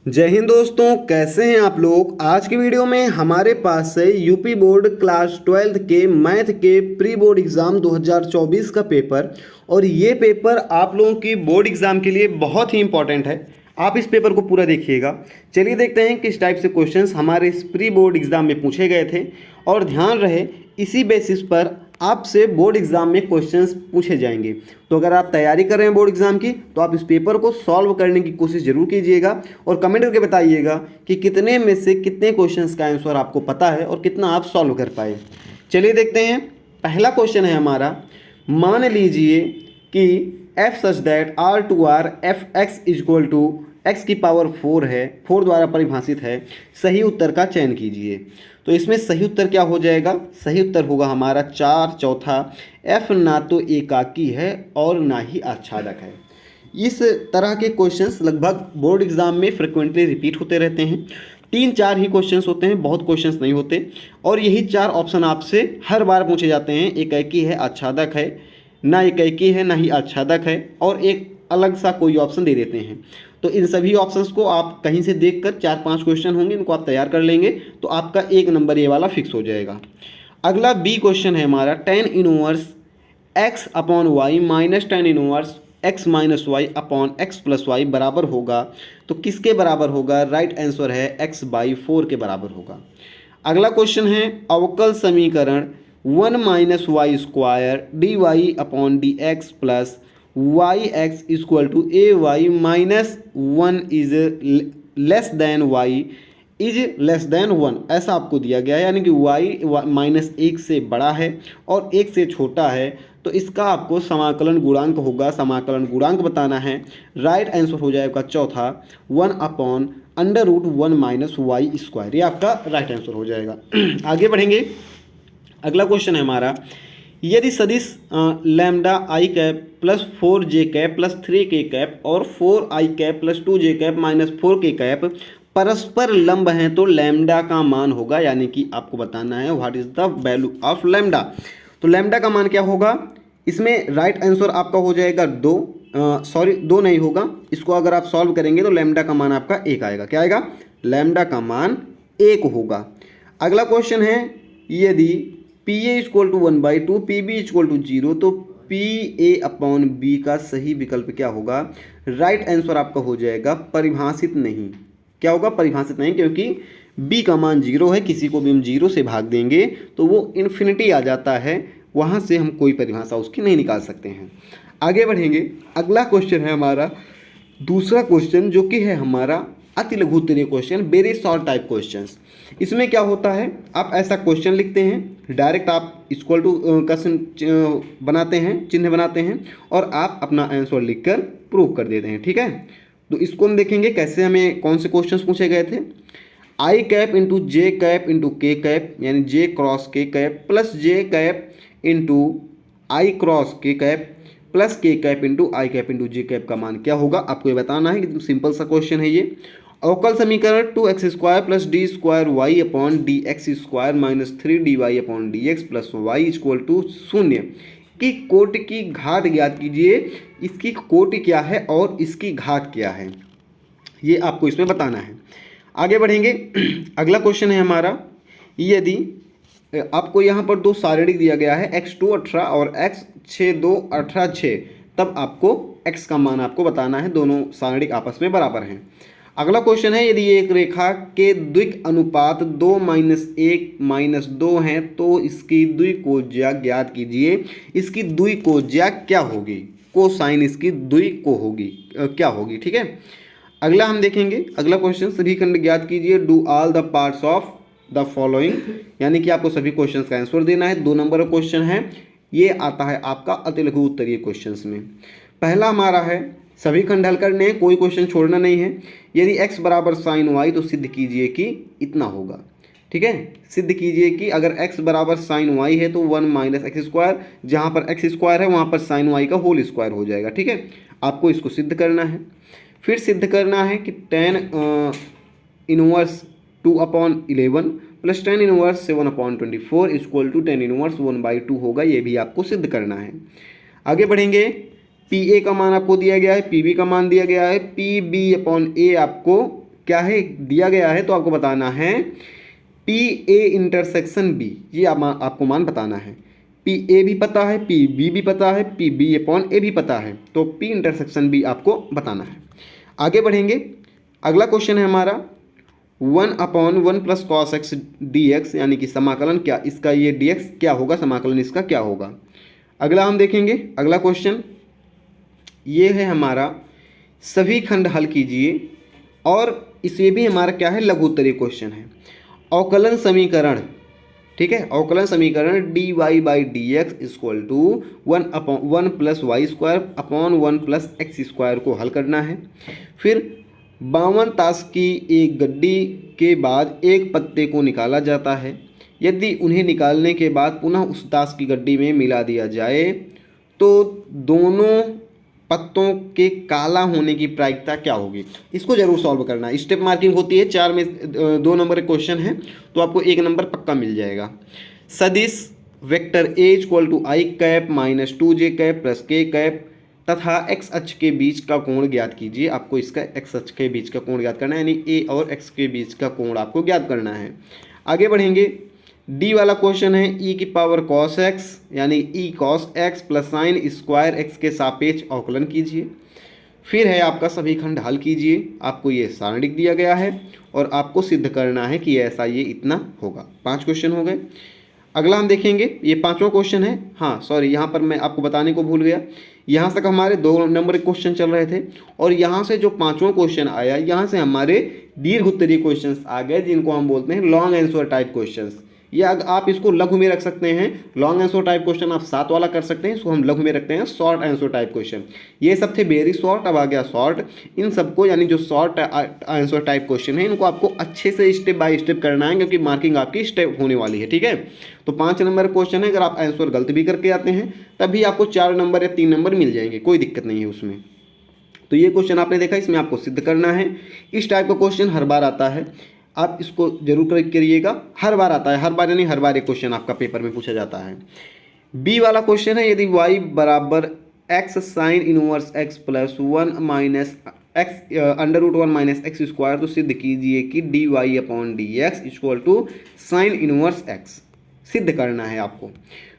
जय हिंद दोस्तों, कैसे हैं आप लोग। आज की वीडियो में हमारे पास है यूपी बोर्ड क्लास 12th के मैथ के प्री बोर्ड एग्ज़ाम 2024 का पेपर। और ये पेपर आप लोगों की बोर्ड एग्ज़ाम के लिए बहुत ही इंपॉर्टेंट है। आप इस पेपर को पूरा देखिएगा। चलिए देखते हैं किस टाइप से क्वेश्चंस हमारे इस प्री बोर्ड एग्ज़ाम में पूछे गए थे। और ध्यान रहे, इसी बेसिस पर आपसे बोर्ड एग्ज़ाम में क्वेश्चंस पूछे जाएंगे। तो अगर आप तैयारी कर रहे हैं बोर्ड एग्ज़ाम की, तो आप इस पेपर को सॉल्व करने की कोशिश ज़रूर कीजिएगा और कमेंट करके बताइएगा कि कितने में से कितने क्वेश्चंस का आंसर आपको पता है और कितना आप सॉल्व कर पाए। चलिए देखते हैं। पहला क्वेश्चन है हमारा, मान लीजिए कि f such that R2R fx equal to x की पावर 4 है, 4 द्वारा परिभाषित है। सही उत्तर का चयन कीजिए। तो इसमें सही उत्तर क्या हो जाएगा? सही उत्तर होगा हमारा 4 चौथा। f ना तो एकाकी है और ना ही आच्छादक है। इस तरह के क्वेश्चंस लगभग बोर्ड एग्जाम में फ्रिक्वेंटली रिपीट होते रहते हैं। 3-4 ही क्वेश्चंस होते हैं, बहुत क्वेश्चंस नहीं होते। और यही 4 ऑप्शन आपसे हर बार पूछे जाते हैं। एकाकी है, आच्छादक है, ना एकाकी है, ना ही आच्छादक है, और एक अलग सा कोई ऑप्शन दे देते हैं। तो इन सभी ऑप्शंस को आप कहीं से देखकर 4-5 क्वेश्चन होंगे, इनको आप तैयार कर लेंगे तो आपका 1 नंबर ये वाला फिक्स हो जाएगा। अगला बी क्वेश्चन है हमारा, tan inverse x upon y minus tan inverse x minus y upon x plus y बराबर होगा। तो किसके बराबर होगा? राइट आंसर है x/4 के बराबर होगा। अगला क्वेश्चन है, अवकल समीकरण 1 minus y square d y upon d x plus y x equal to a y minus 1 is less than y is less than 1, ऐसा आपको दिया गया है। यानी कि y माइनस 1 से बड़ा है और 1 से छोटा है। तो इसका आपको समाकलन गुणांक होगा, समाकलन गुणांक बताना है। राइट आंसर हो जाएगा चौथा 1 upon under root 1 minus y square. ये आपका राइट आंसर हो जाएगा। आगे बढ़ेंगे। अगला क्वेश्चन है हमारा, यदि सदिश lambda i cap plus 4j cap plus 3k cap और 4i cap plus 2j cap minus 4k cap परस्पर लंब हैं तो लैम्डा का मान होगा। यानी कि आपको बताना है what is the value of lambda. तो लैम्डा का मान क्या होगा? इसमें राइट आंसर आपका हो जाएगा 2, सॉरी 2 नहीं होगा। इसको अगर आप सॉल्व करेंगे तो लैम्डा का मान आपका 1 आएगा। क्या आएगा? लैम्डा का मान 1 होगा। अगला क्वेश्चन है, यदि P A equal to 1/2 P B equal to 0 तो पी ए अपॉन बी का सही विकल्प क्या होगा? राइट आंसर आपका हो जाएगा परिभाषित नहीं। क्या होगा? परिभाषित नहीं, क्योंकि b का मान 0 है। किसी को भी हम 0 से भाग देंगे तो वो इन्फिनिटी आ जाता है, वहाँ से हम कोई परिभाषा उसकी नहीं निकाल सकते हैं। आगे बढ़ेंगे। अगला क्वेश्चन है हमारा दूसरा क्वेश्चन, जो कि है हमारा अति लघु उत्तरीय question, very short type questions. इसमें क्या होता है, आप ऐसा क्वेश्चन लिखते हैं, डायरेक्ट आप इक्वल टू का बनाते हैं, चिन्ह बनाते हैं और आप अपना आंसर लिखकर प्रूव कर देते हैं। ठीक है, तो इसको हम देखेंगे कैसे हमें कौन से क्वेश्चंस पूछे गए थे। आई कैप इंटू जे कैप इंटू के कैप, यानी जे क्रॉस के कैप प्लस जे कैप इंटू आई क्रॉस के cap plus k cap into आई कैप इंटू जे कैप का मान क्या होगा? आपको ये बताना है। एकदम सिंपल सा क्वेश्चन है ये। अवकल समीकरण 2x square plus d square y upon d x square minus 3 d y upon d x plus y equal to 0 की कोटि की घात ज्ञात कीजिए। इसकी कोटि क्या है और इसकी घात क्या है, ये आपको इसमें बताना है। आगे बढ़ेंगे। अगला क्वेश्चन है हमारा, यदि आपको यहाँ पर 2 सारणिक दिया गया है, x2 18 और x6 2 18 6, तब आपको x का मान आपको बताना है। दोनों सारणिक आपस में बराबर हैं। अगला क्वेश्चन है, यदि एक रेखा के द्विक अनुपात 2-1-2 हैं तो इसकी द्विकोज्या ज्ञात कीजिए। इसकी द्विकोज्या क्या होगी? कोसाइन इसकी द्विको होगी क्या होगी? ठीक है, अगला हम देखेंगे। अगला क्वेश्चन, सभी खंड ज्ञात कीजिए। Do all the parts of the following, यानी कि आपको सभी क्वेश्चन का आंसर देना है। 2 नंबर का क्वेश्चन है, ये आता है आपका अति लघु उत्तरीय क्वेश्चन में। पहला हमारा है, सभी खंड हल करने हैं, कोई क्वेश्चन छोड़ना नहीं है। यदि x बराबर साइन वाई तो सिद्ध कीजिए कि इतना होगा। ठीक है, सिद्ध कीजिए कि अगर x बराबर साइन वाई है तो 1 माइनस एक्स स्क्वायर, जहाँ पर एक्स स्क्वायर है वहाँ पर साइन वाई का होल स्क्वायर हो जाएगा। ठीक है, आपको इसको सिद्ध करना है। फिर सिद्ध करना है कि tan inverse 2/11 plus tan inverse 7/24 equal to tan inverse 1/2 होगा। ये भी आपको सिद्ध करना है। आगे बढ़ेंगे। पी ए का मान आपको दिया गया है, पी बी का मान दिया गया है, पी बी अपॉन ए आपको क्या है दिया गया है, तो आपको बताना है पी ए इंटरसेक्शन बी, ये आपको मान बताना है। पी ए भी पता है, पी बी भी पता है, पी बी अपॉन ए भी पता है, तो पी इंटरसेक्शन बी आपको बताना है। आगे बढ़ेंगे, अगला क्वेश्चन है हमारा 1/1 plus cos x D x, यानी कि समाकलन क्या इसका, ये डी एक्स क्या होगा, समाकलन इसका क्या होगा। अगला हम देखेंगे, अगला क्वेश्चन ये है हमारा सभी खंड हल कीजिए, और इसे भी हमारा क्या है लघु उत्तरीय क्वेश्चन है। अवकलन समीकरण, ठीक है, अवकलन समीकरण dy by d x equal to 1 plus y square upon 1 plus x square को हल करना है। फिर 52 ताश की एक गड्डी के बाद एक पत्ते को निकाला जाता है, यदि उन्हें निकालने के बाद पुनः उस ताश की गड्डी में मिला दिया जाए तो दोनों पत्तों के काला होने की प्रायिकता क्या होगी। इसको जरूर सॉल्व करना है, स्टेप मार्किंग होती है, 4 में 2 नंबर क्वेश्चन है तो आपको 1 नंबर पक्का मिल जाएगा। सदिश vector a equal to i cap minus 2j cap plus k cap तथा एक्स अक्ष के बीच का कोण ज्ञात कीजिए। आपको इसका एक्स अक्ष के बीच का कोण ज्ञात करना है, यानी ए और एक्स के बीच का कोण आपको ज्ञात करना है। आगे बढ़ेंगे, डी वाला क्वेश्चन है ई की पावर कॉस एक्स, यानी E cos x plus sine square x के सापेक्ष अवकलन कीजिए। फिर है आपका सभी खंड हल कीजिए, आपको ये सारणिक दिया गया है और आपको सिद्ध करना है कि ऐसा ये इतना होगा। 5 क्वेश्चन हो गए। अगला हम देखेंगे, ये 5वां क्वेश्चन है। हाँ सॉरी, यहाँ पर मैं आपको बताने को भूल गया, यहाँ तक हमारे 2 नंबर क्वेश्चन चल रहे थे और यहाँ से जो 5वां क्वेश्चन आया, यहाँ से हमारे दीर्घ उत्तरीय क्वेश्चन आ गए, जिनको हम बोलते हैं लॉन्ग आंसर टाइप क्वेश्चन। या आप इसको लघु में रख सकते हैं, लॉन्ग आंसर टाइप क्वेश्चन आप 7 वाला कर सकते हैं, इसको हम लघु में रखते हैं शॉर्ट आंसर टाइप क्वेश्चन। ये सब थे वेरी शॉर्ट, अब आ गया शॉर्ट। इन सबको यानी जो शॉर्ट आंसर टाइप क्वेश्चन है इनको आपको अच्छे से स्टेप बाय स्टेप करना है, क्योंकि मार्किंग आपकी स्टेप होने वाली है, ठीक है। तो 5 नंबर क्वेश्चन है, अगर आप आंसर गलत भी करके आते हैं तभी आपको 4 नंबर या 3 नंबर मिल जाएंगे, कोई दिक्कत नहीं है उसमें। तो ये क्वेश्चन आपने देखा, इसमें आपको सिद्ध करना है। इस टाइप का क्वेश्चन हर बार आता है, आप इसको जरूर करिएगा, हर बार आता है, हर बार यानी हर बार एक क्वेश्चन आपका पेपर में पूछा जाता है। बी वाला क्वेश्चन है, यदि y बराबर x sine inverse x plus 1 minus x under root 1 minus x square, तो सिद्ध कीजिए कि d y upon d x equal to sine inverse x, सिद्ध करना है आपको।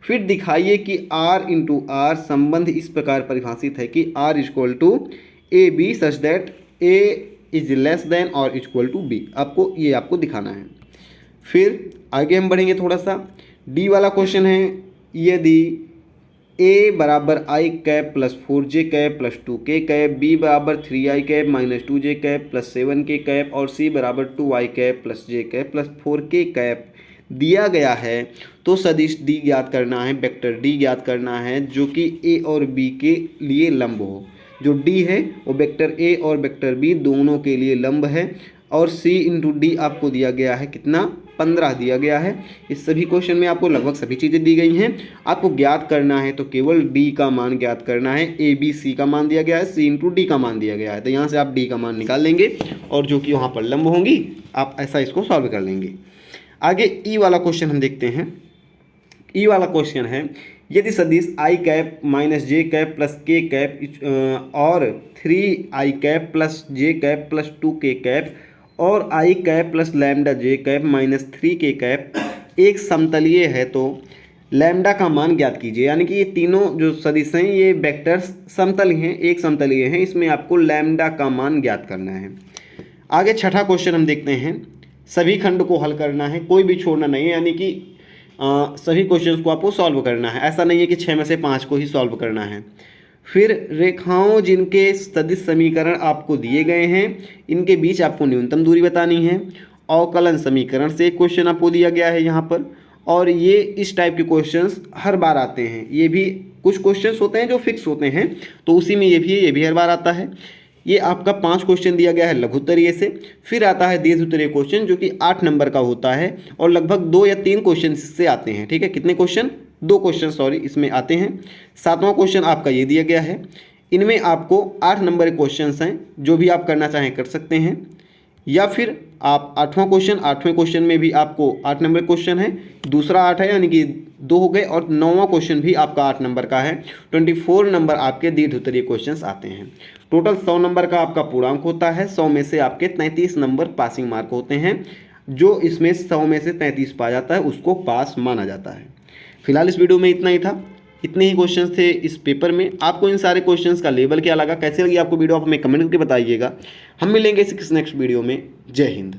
फिर दिखाइए कि r इंटू आर संबंध इस प्रकार परिभाषित है कि r equal to a b such that a is less than और इक्वल टू बी, आपको दिखाना है। फिर आगे हम बढ़ेंगे थोड़ा सा, डी वाला क्वेश्चन है, यदि ए बराबर i cap plus 4j cap plus 2k cap, b बराबर 3i cap minus 2j cap plus 7k cap और सी बराबर 2i cap plus j cap plus 4k cap दिया गया है, तो सदिश डी ज्ञात करना है, वेक्टर डी ज्ञात करना है जो कि ए और बी के लिए लंब हो। जो डी है वो वेक्टर ए और वेक्टर बी दोनों के लिए लंब है, और सी इंटू डी आपको दिया गया है कितना, 15 दिया गया है। इस सभी क्वेश्चन में आपको लगभग सभी चीज़ें दी गई हैं, आपको ज्ञात करना है तो केवल डी का मान ज्ञात करना है। ए बी सी का मान दिया गया है, सी इंटू डी का मान दिया गया है, तो यहाँ से आप डी का मान निकाल लेंगे और जो कि वहाँ पर लंब होंगी आप ऐसा इसको सॉल्व कर लेंगे। आगे ई वाला क्वेश्चन हम देखते हैं। ई वाला क्वेश्चन है, यदि सदिश आई कैप माइनस जे कैप प्लस के कैप और 3i कैप प्लस जे कैप प्लस 2k कैप और आई कैप प्लस लैम्डा जे कैप माइनस 3k कैप एक समतलीय है, तो लैम्डा का मान ज्ञात कीजिए। यानी कि ये तीनों जो सदिश हैं ये वेक्टर्स समतलीय हैं, एक समतलीय हैं, इसमें आपको लैम्डा का मान ज्ञात करना है। आगे 6ठा क्वेश्चन हम देखते हैं, सभी खंड को हल करना है, कोई भी छोड़ना नहीं है, यानी कि सभी क्वेश्चंस को आपको सॉल्व करना है, ऐसा नहीं है कि 6 में से 5 को ही सॉल्व करना है। फिर रेखाओं जिनके सदिश समीकरण आपको दिए गए हैं इनके बीच आपको न्यूनतम दूरी बतानी है। अवकलन समीकरण से एक क्वेश्चन आपको दिया गया है यहाँ पर, और ये इस टाइप के क्वेश्चंस हर बार आते हैं। ये भी कुछ क्वेश्चंस होते हैं जो फिक्स होते हैं, तो उसी में ये भी हर बार आता है। ये आपका 5 क्वेश्चन दिया गया है लघु उत्तरीय से। फिर आता है दीर्घ उत्तरीय क्वेश्चन जो कि 8 नंबर का होता है और लगभग 2 या 3 क्वेश्चन इससे आते हैं, ठीक है। कितने क्वेश्चन, 2 क्वेश्चन सॉरी इसमें आते हैं। 7वां क्वेश्चन आपका ये दिया गया है। इनमें आपको 8 नंबर क्वेश्चन हैं, जो भी आप करना चाहें कर सकते हैं। या फिर आप 8वां क्वेश्चन, 8वें क्वेश्चन में भी आपको 8 नंबर क्वेश्चन है, दूसरा 8 है यानी कि 2 हो गए, और 9वां क्वेश्चन भी आपका 8 नंबर का है। 24 नंबर आपके दीर्घ उत्तरीय क्वेश्चंस आते हैं। टोटल 100 नंबर का आपका पूर्णांक होता है। 100 में से आपके 33 नंबर पासिंग मार्क होते हैं। जो इसमें 100 में से 33 पा जाता है उसको पास माना जाता है। फिलहाल इस वीडियो में इतना ही था, इतने ही क्वेश्चंस थे इस पेपर में। आपको इन सारे क्वेश्चंस का लेवल क्या लगा, कैसे लगी आपको वीडियो, आप हमें कमेंट करके बताइएगा। हम मिलेंगे इस नेक्स्ट वीडियो में। जय हिंद।